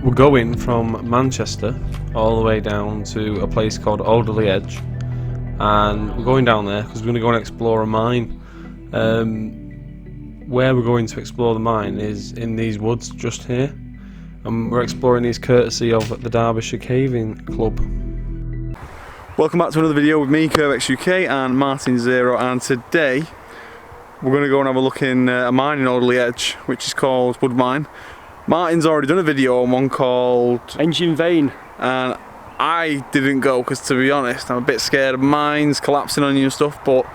We're going from Manchester all the way down to a place called Alderley Edge, and we're going down there because we're going to go and explore a mine. Where we're going to explore the mine is in these woods just here, and we're exploring these courtesy of the Derbyshire Caving Club. Welcome back to another video with me, CurbexUK, and Martin Zero, and today we're going to go and have a look in a mine in Alderley Edge, which is called Wood Mine. Martin's already done a video on one called Engine Vein, and I didn't go because, to be honest, I'm a bit scared of mines collapsing on you and stuff. But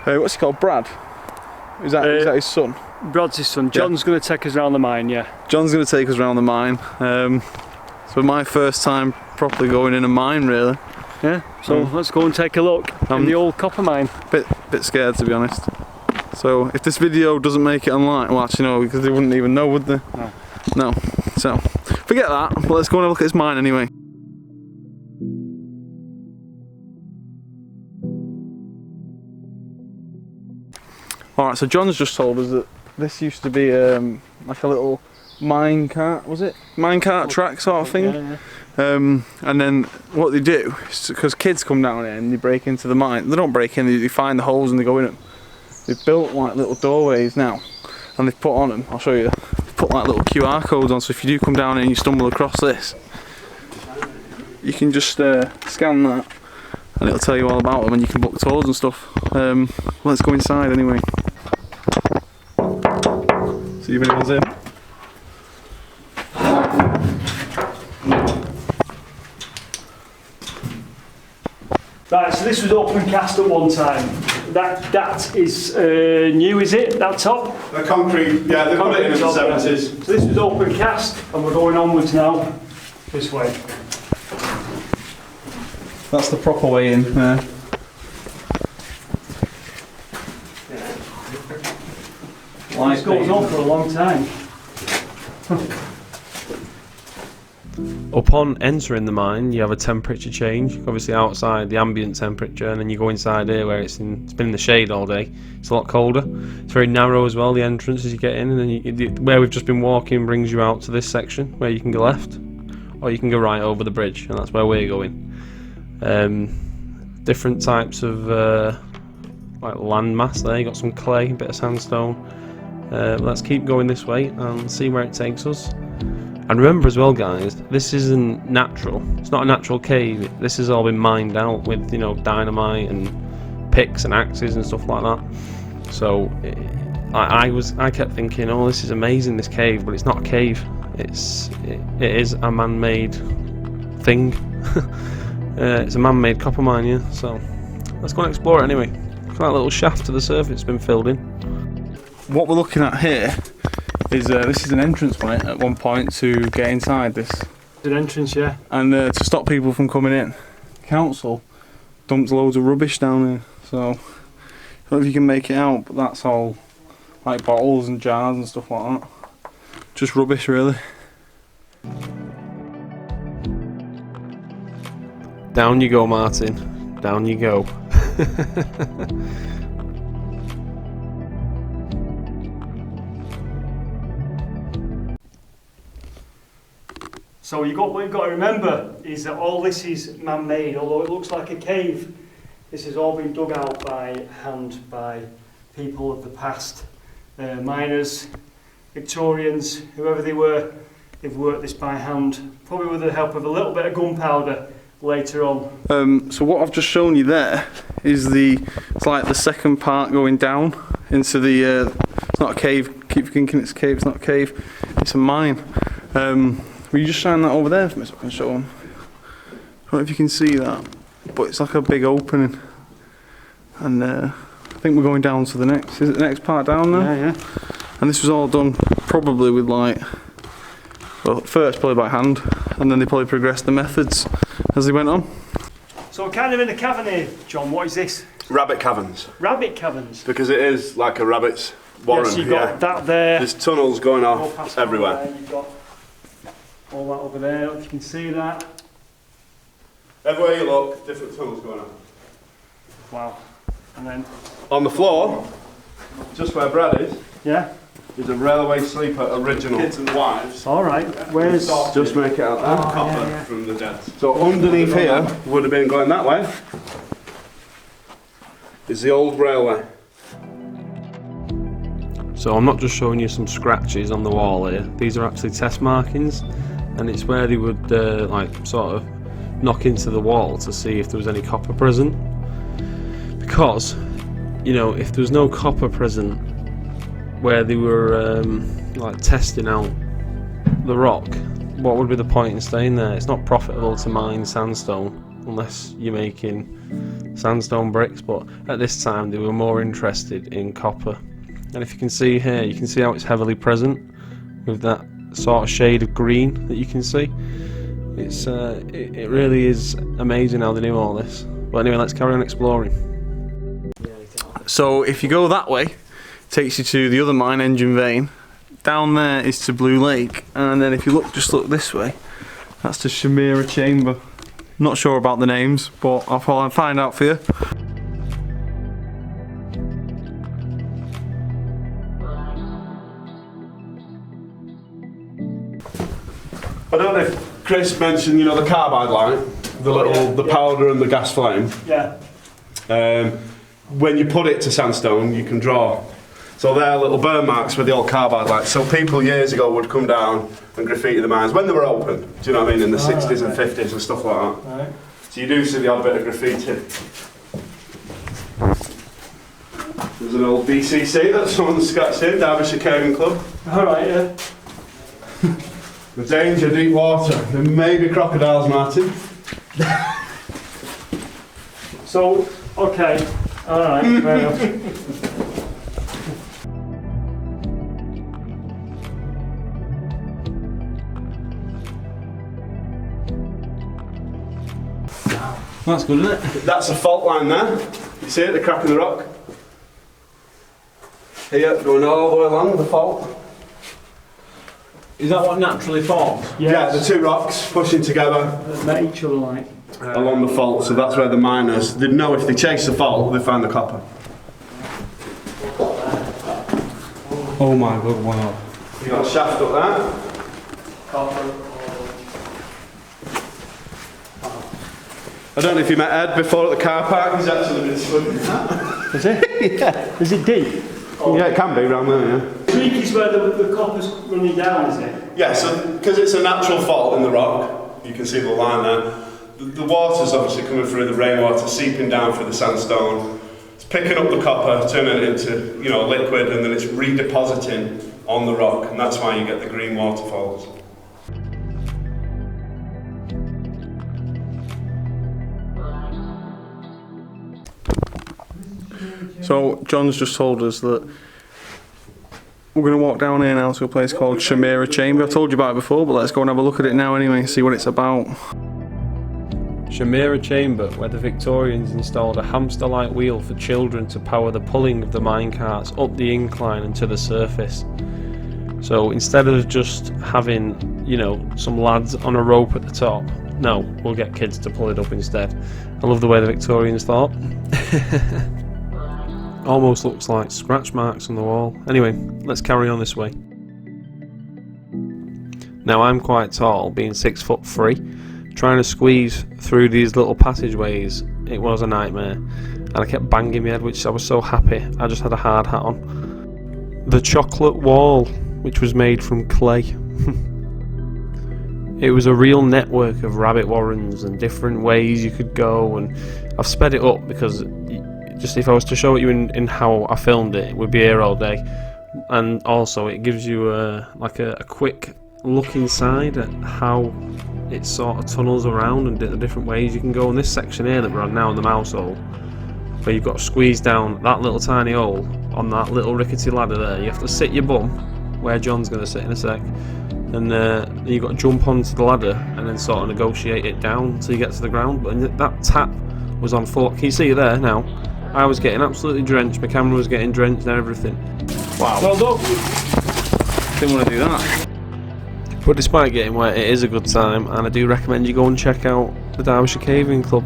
what's he called, Brad? Is that his son? Brad's his son. John's going to take us around the mine, yeah. John's going to take us around the mine. So my first time properly going in a mine, really. Yeah, so let's go and take a look in the old copper mine. Bit scared, to be honest. So if this video doesn't make it online, well, actually no, because they wouldn't even know, would they? No. So forget that, but let's go and have a look at this mine anyway. Alright, so John's just told us that this used to be like a little mine cart, was it? Mine cart track sort of thing. Yeah. And then what they do is, because kids come down here and they break into the mine, they don't break in, they find the holes and they go in them. They've built like little doorways now, and they've put on them, I'll show you, they've put like little QR codes on, so if you do come down here and you stumble across this, you can just scan that and it'll tell you all about them and you can book tours and stuff. Let's go inside anyway. See if anyone's in. Right, so this was open cast at one time. That is new, is it? That top? The concrete, yeah, they put it in the 70s. So this was open cast, and we're going onwards now, this way. That's the proper way in there. This goes on for a long time. Upon entering the mine, you have a temperature change. Obviously outside the ambient temperature, and then you go inside here where it's been in the shade all day. It's a lot colder. It's very narrow as well, the entrance as you get in, and then where we've just been walking brings you out to this section where you can go left, or you can go right over the bridge, and that's where we're going. Different types of like landmass there. You got some clay, a bit of sandstone. Let's keep going this way and see where it takes us. And remember as well, guys, this isn't natural. It's not a natural cave. This has all been mined out with, you know, dynamite and picks and axes and stuff like that. So I kept thinking, oh, this is amazing, this cave, but it's not a cave. It is a man-made thing. It's a man-made copper mine, yeah. So let's go and explore it anyway. Look at that little shaft to the surface it's been filled in. What we're looking at here is this is an entrance point at one point to get inside this. It's an entrance, yeah. And to stop people from coming in, council dumped loads of rubbish down there. So I don't know if you can make it out, but that's all like bottles and jars and stuff like that. Just rubbish, really. Down you go, Martin. Down you go. So what you've got to remember is that all this is man-made, although it looks like a cave. This has all been dug out by hand by people of the past. Miners, Victorians, whoever they were, they've worked this by hand, probably with the help of a little bit of gunpowder later on. So what I've just shown you there is it's like the second part going down into the, it's not a cave, keep thinking it's a cave, it's not a cave, it's a mine. Will you just shine that over there for me so I can show them? I don't know if you can see that, but it's like a big opening. And I think we're going down to the next, is it the next part down there? Yeah. And this was all done probably with like, well, first probably by hand, and then they probably progressed the methods as they went on. So we're kind of in a cavern here, John. What is this? Rabbit caverns. Rabbit caverns? Because it is like a rabbit's warren. Yes, you've got that there. There's tunnels going off everywhere. You've got all that over there, if you can see that. Everywhere you look, different tunnels going on. Wow. And then on the floor, just where Brad is, yeah, There's a railway sleeper original. Kids and wives. All right. Where's? Just make it out there. Copper yeah. from the dead. So underneath here would have been going that way. Is the old railway. So I'm not just showing you some scratches on the wall here. These are actually test markings, and it's where they would like sort of knock into the wall to see if there was any copper present. Because, you know, if there was no copper present where they were like testing out the rock, what would be the point in staying there? It's not profitable to mine sandstone unless you're making sandstone bricks, but at this time they were more interested in copper. And if you can see here, you can see how it's heavily present with that sort of shade of green that you can see. It's it really is amazing how they knew all this. But anyway, let's carry on exploring. So if you go that way, it takes you to the other mine, Engine Vein. Down there is to Blue Lake, and then if you look, just look this way, that's to Shamira Chamber. Not sure about the names, but I'll find out for you. I don't know if Chris mentioned, you know, the carbide light, the powder and the gas flame. Yeah. When you put it to sandstone, you can draw. So they're little burn marks with the old carbide lights. So people years ago would come down and graffiti the mines when they were open. Do you know what I mean? In the 60s and 50s and stuff like that. Right. So you do see the odd bit of graffiti. There's an old DCC that someone scratched in, Derbyshire Caving Club. All right. Yeah. The danger, deep water. There may be crocodiles, Martin. So, okay. All right. Fair enough. That's good, isn't it? That's a fault line there. You see it, the crack in the rock? Here, going all the way along the fault. Is that what naturally forms? Yeah, the two rocks pushing together They met each other like. along the fault, so that's where the miners, they'd know if they chase the fault, they find the copper. Oh my god, wow. You got a shaft up there. Copper. I don't know if you met Ed before at the car park, he's actually been swimming. Is it? Yeah. Is it deep? Yeah, it can be around there, yeah. The creek is where the copper's running down, is it? Yeah, so because it's a natural fault in the rock, you can see the line there. The water's obviously coming through the rainwater, seeping down through the sandstone. It's picking up the copper, turning it into, you know, liquid, and then it's redepositing on the rock, and that's why you get the green waterfalls. So John's just told us that we're going to walk down here now to a place called Shamira Chamber. I told you about it before, but let's go and have a look at it now anyway and see what it's about. Shamira Chamber, where the Victorians installed a hamster-like wheel for children to power the pulling of the minecarts up the incline and to the surface. So instead of just having, you know, some lads on a rope at the top, no, we'll get kids to pull it up instead. I love the way the Victorians thought. Almost looks like scratch marks on the wall. Anyway, let's carry on this way. Now I'm quite tall, being 6'3". Trying to squeeze through these little passageways, it was a nightmare. And I kept banging my head, which I was so happy I just had a hard hat on. The chocolate wall, which was made from clay. It was a real network of rabbit warrens and different ways you could go, and I've sped it up because just if I was to show it you in how I filmed it, it would be here all day. And also it gives you like a quick look inside at how it sort of tunnels around and the different ways you can go. In this section here that we're on now in the mouse hole, where you've got to squeeze down that little tiny hole on that little rickety ladder there, you have to sit your bum where John's going to sit in a sec, and you've got to jump onto the ladder and then sort of negotiate it down until you get to the ground. But that tap was on full. Can you see it there now? I was getting absolutely drenched, my camera was getting drenched and everything. Wow. Well done. Didn't want to do that. But despite getting wet, it is a good time, and I do recommend you go and check out the Derbyshire Caving Club.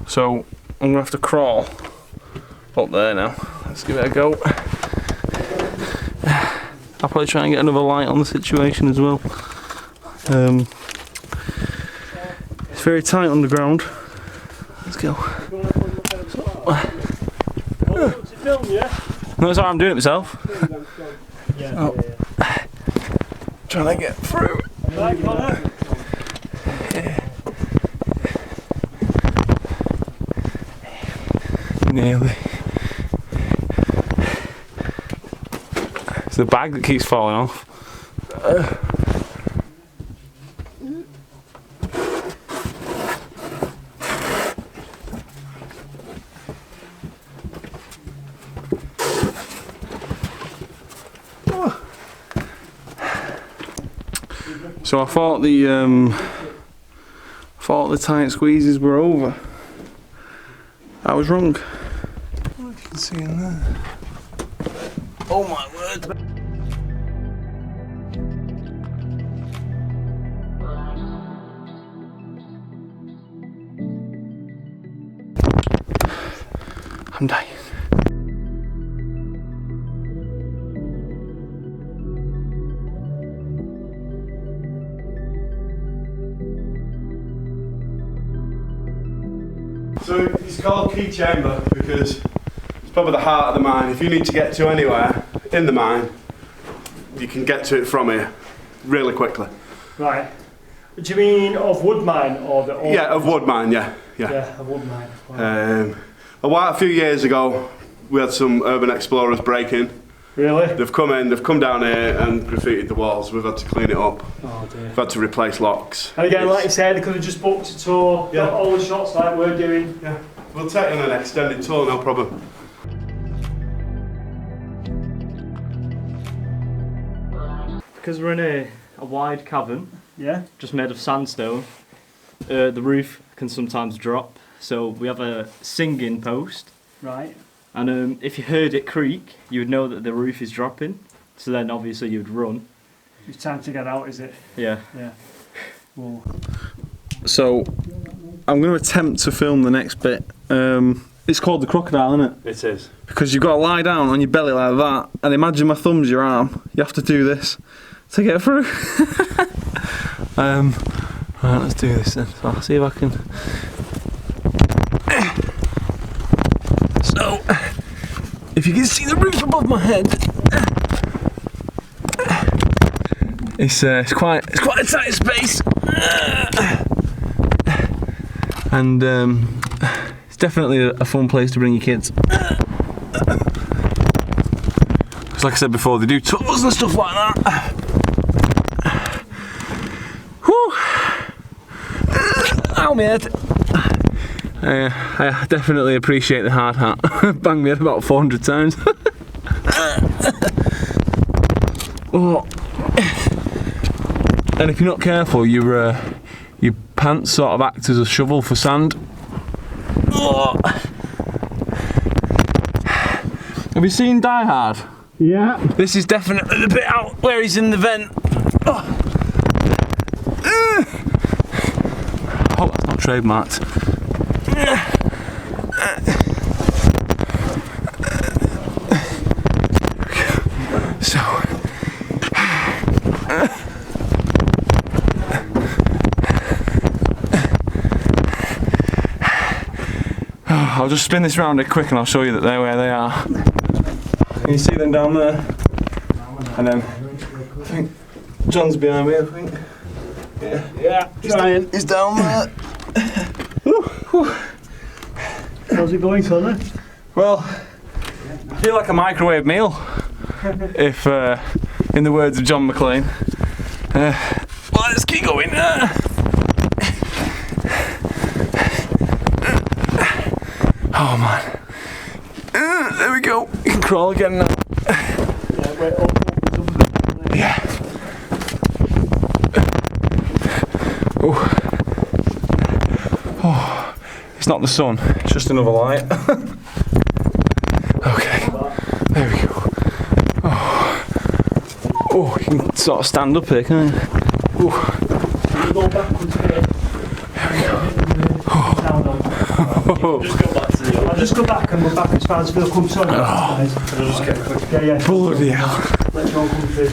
So I'm going to have to crawl up there now. Let's give it a go. I'll probably try and get another light on the situation as well. It's very tight underground. Let's go. No, sorry, I'm doing it myself. Trying to get through. Right, Connor. Nearly. It's the bag that keeps falling off. So I thought the tight squeezes were over. I was wrong. What you can see in there. Oh my word. I'm dying. So it's called Key Chamber because it's probably the heart of the mine. If you need to get to anywhere in the mine, you can get to it from here really quickly. Right. Do you mean of wood mine or the old? Yeah, of wood mine, yeah. Yeah, of wood mine. Wow. A few years ago, we had some urban explorers break in. Really? They've come in, they've come down here and graffitied the walls. We've had to clean it up. Oh dear. We've had to replace locks. And again, like you said, they could have just booked a tour, Yeah. got all the shots like we're doing. Yeah, we'll take on an extended tour, no problem. Because we're in a wide cavern, Yeah. just made of sandstone, the roof can sometimes drop, so we have a singing post, Right. and if you heard it creak, you would know that the roof is dropping, so then obviously you'd run. It's time to get out, is it? Yeah. Yeah. Well, So I'm going to attempt to film the next bit. It's called the crocodile, isn't it? It is. Because you've got to lie down on your belly like that, and imagine my thumb's your arm. You have to do this to get through. Right, let's do this then. So I'll see if I can. So, if you can see the roof above my head, it's quite a tight space, and it's definitely a fun place to bring your kids. Because like I said before, they do tours and stuff like that. Whew. Ow, my head. I definitely appreciate the hard hat. Banged me head about 400 times. Oh. And if you're not careful, your pants sort of act as a shovel for sand. Oh. Have you seen Die Hard? yeah. This is definitely the bit out where he's in the vent. Oh, oh that's not trademarked. So, I'll just spin this round quick and I'll show you that they're where they are. Can you see them down there? And then I think John's behind me, I think. Yeah, trying. He's down there. How's it going, Connor? Well, I feel like a microwave meal, if in the words of John McClane. Well, let's keep going. Oh man. There we go. You can crawl again now. Yeah, wait, up. Yeah. Oh. Oh. It's not the sun, it's just another light. Okay. There we go. Oh. Oh, you can sort of stand up here, can't you? Oh. Can you go backwards a bit? There we go. Down, down. Just go back to the I'll just go back and we're back as far as Phil comes. Sorry. Just get a quick. Yeah. Bloody hell. Let John come through.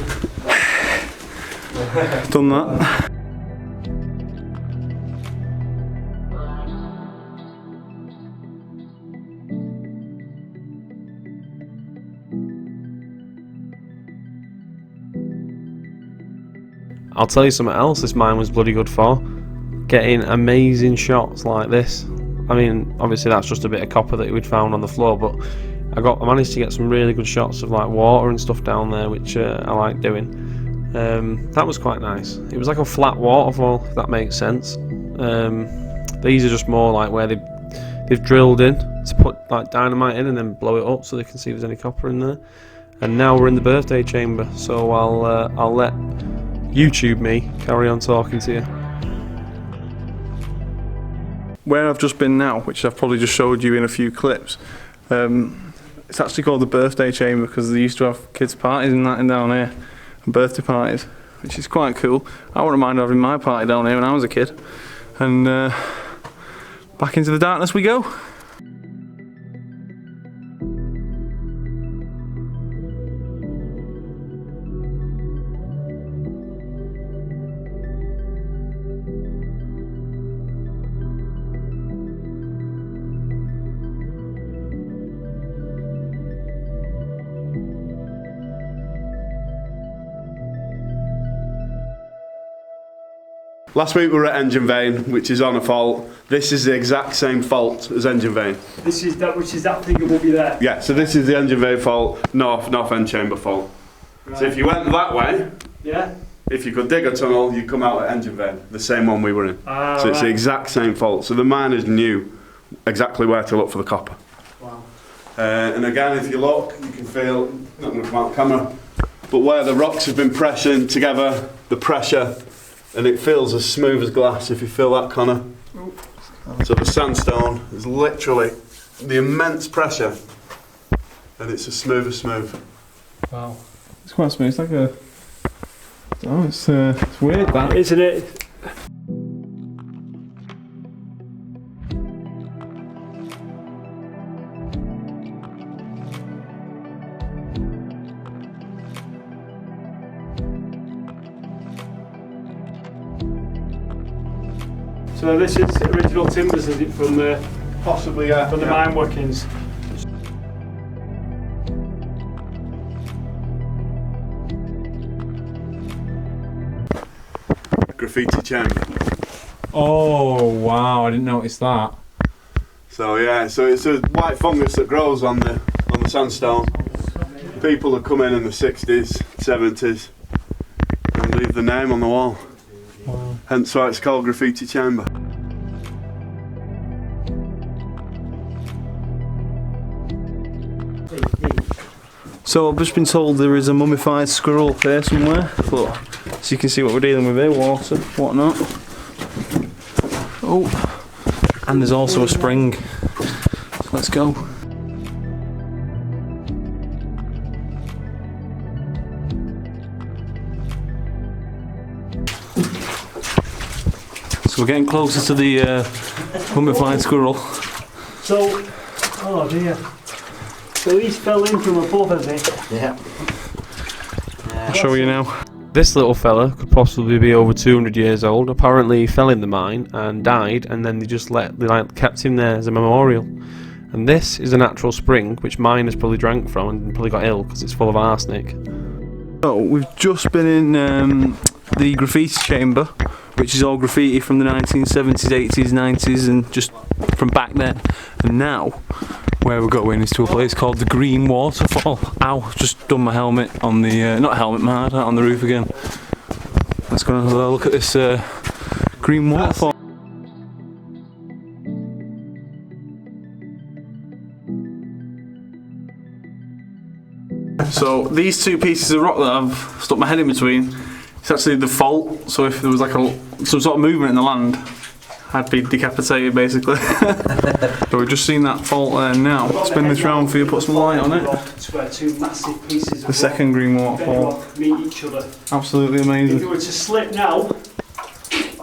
Done that. I'll tell you something else this mine was bloody good for. Getting amazing shots like this. I mean, obviously that's just a bit of copper that we'd found on the floor, but I managed to get some really good shots of like water and stuff down there, which I like doing. That was quite nice. It was like a flat waterfall, if that makes sense. These are just more like where they've drilled in to put like dynamite in and then blow it up so they can see if there's any copper in there. And now we're in the birthday chamber, so I'll let YouTube me carry on talking to you. Where I've just been now, which I've probably just showed you in a few clips, it's actually called the birthday chamber because they used to have kids' parties and that in down here, and birthday parties, which is quite cool. I wouldn't mind having my party down here when I was a kid. And back into the darkness we go. Last week we were at Engine Vein, which is on a fault. This is the exact same fault as Engine Vein. This is that, which is that thing that will be there. Yeah, so this is the Engine Vein fault, north end chamber fault. Right. So if you went that way, Yeah. if you could dig a tunnel, you'd come out at Engine Vein, the same one we were in. So it's the exact same fault. So the miners knew exactly where to look for the copper. Wow. And again, if you look, you can feel, not going to come out the camera, but where the rocks have been pressing together, the pressure, and it feels as smooth as glass, if you feel that, Connor. So the sandstone is literally the immense pressure, and it's as smooth as smooth. Wow. It's quite smooth, it's like a... Oh, it's weird that. Isn't it? So this is original timbers, is it, from the Possibly, yeah. from the mine workings? Graffiti chamber. Oh wow, I didn't notice that. So yeah, so it's a white fungus that grows on the sandstone. People that come in the 60s, 70s, and leave the name on the wall. Wow. Hence why it's called Graffiti Chamber. So I've just been told there is a mummified squirrel here somewhere. Look, so you can see what we're dealing with here, water, whatnot. Oh, and there's also a spring. So let's go. So we're getting closer to the mummified squirrel. So, oh dear. So he's fell in from above, has he? Yeah. I'll show you now. This little fella could possibly be over 200 years old. Apparently he fell in the mine and died, and then they kept him there as a memorial. And this is a natural spring which miners probably drank from and probably got ill because it's full of arsenic. So we've just been in the graffiti chamber, which is all graffiti from the 1970s, 80s, 90s, and just from back then. And now, where we're going is to a place called the Green Waterfall. Ow, just done my helmet on the, not helmet, my hard hat on the roof again. Let's go and have a look at this Green Waterfall. So these two pieces of rock that I've stuck my head in between, it's actually the fault. So if there was like some sort of movement in the land, I'd be decapitated basically. So we've just seen that fault there now. Spin this round for you, put some light on it. Where two massive pieces of The second Green Waterfall. bedrock meet each other. Absolutely If you amazing. were to slip now,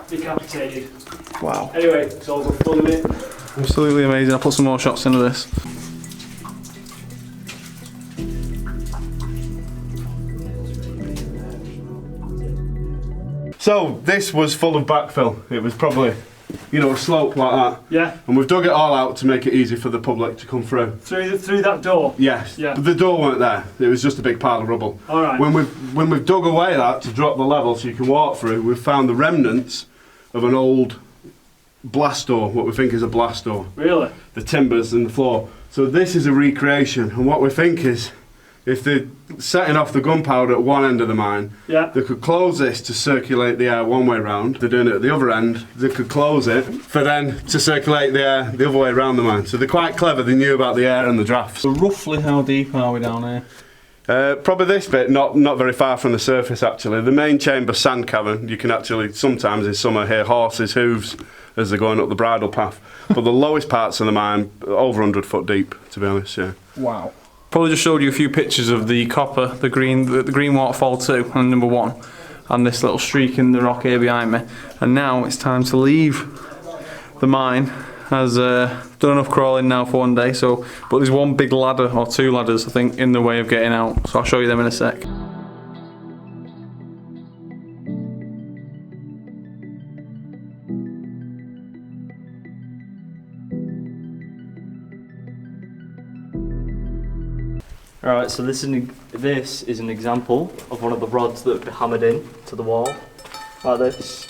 decapitated. Wow. Anyway, it's all good fun, isn't it? Absolutely amazing. I'll put some more shots into this. So this was full of backfill. It was probably, you know, a slope like that. Yeah. And we've dug it all out to make it easy for the public to come through. Through that door. Yes. Yeah. But the door weren't there. It was just a big pile of rubble. All right. When we've dug away that to drop the level so you can walk through, we've found the remnants of an old blast door, what we think is a blast door. Really? The timbers and the floor. So this is a recreation, and what we think is, if they're setting off the gunpowder at one end of the mine, Yeah. they could close this to circulate the air one way round. They're doing it at the other end, they could close it for then to circulate the air the other way around the mine. So they're quite clever, they knew about the air and the drafts. So roughly how deep are we down here? Probably this bit, not very far from the surface actually. The main chamber sand cavern, you can actually sometimes in summer hear horses' hooves as they're going up the bridle path. But the lowest parts of the mine, over 100 foot deep, to be honest, yeah. Wow. Probably just showed you a few pictures of the copper, the green waterfall 2 and number 1, and this little streak in the rock here behind me. And now it's time to leave the mine. Has done enough crawling now for one day, so but there's one big ladder or 2 ladders I think in the way of getting out, so I'll show you them in a sec. Alright, so this is an example of one of the rods that would be hammered in to the wall, like this,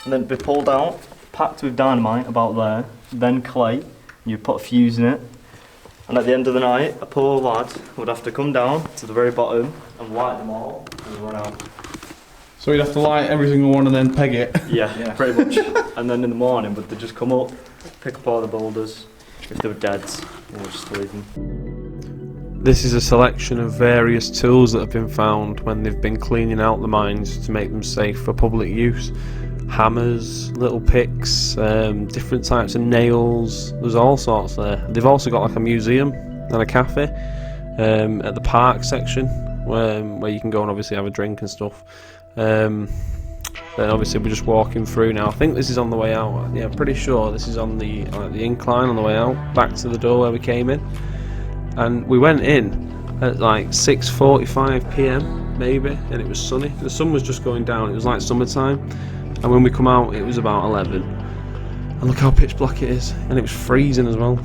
and then be pulled out, packed with dynamite about there, then clay, you put a fuse in it, and at the end of the night, a poor lad would have to come down to the very bottom and light them all and run out. So you'd have to light every single one and then peg it? Yeah, pretty much. And then in the morning, would they just come up, pick up all the boulders, if they were dead, and we'll just leave them. This is a selection of various tools that have been found when they've been cleaning out the mines to make them safe for public use. Hammers, little picks, different types of nails, there's all sorts there. They've also got like a museum and a cafe at the park section where you can go and obviously have a drink and stuff. Then obviously we're just walking through now. I think this is on the way out. Yeah, I'm pretty sure this is on the incline on the way out, back to the door where we came in. And we went in at like 6:45 PM maybe, and it was sunny. The sun was just going down, it was like summertime. And when we come out it was about 11. And look how pitch black it is, and it was freezing as well.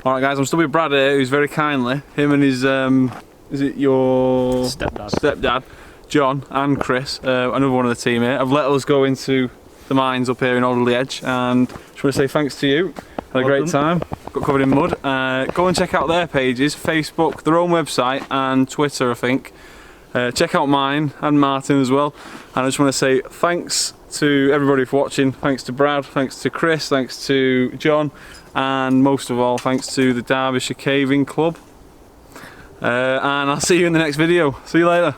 Alright guys, I'm still with Brad here, who's very kindly, him and his, is it your stepdad, John and Chris, another one of the team here, have let us go into the mines up here in Alderley Edge, and just want to say thanks to you. Had a great time, got covered in mud. Go and check out their pages, Facebook, their own website and Twitter I think. Check out mine and Martin as well. And I just want to say thanks to everybody for watching. Thanks to Brad, thanks to Chris, thanks to John, and most of all thanks to the Derbyshire Caving Club. And I'll see you in the next video. See you later.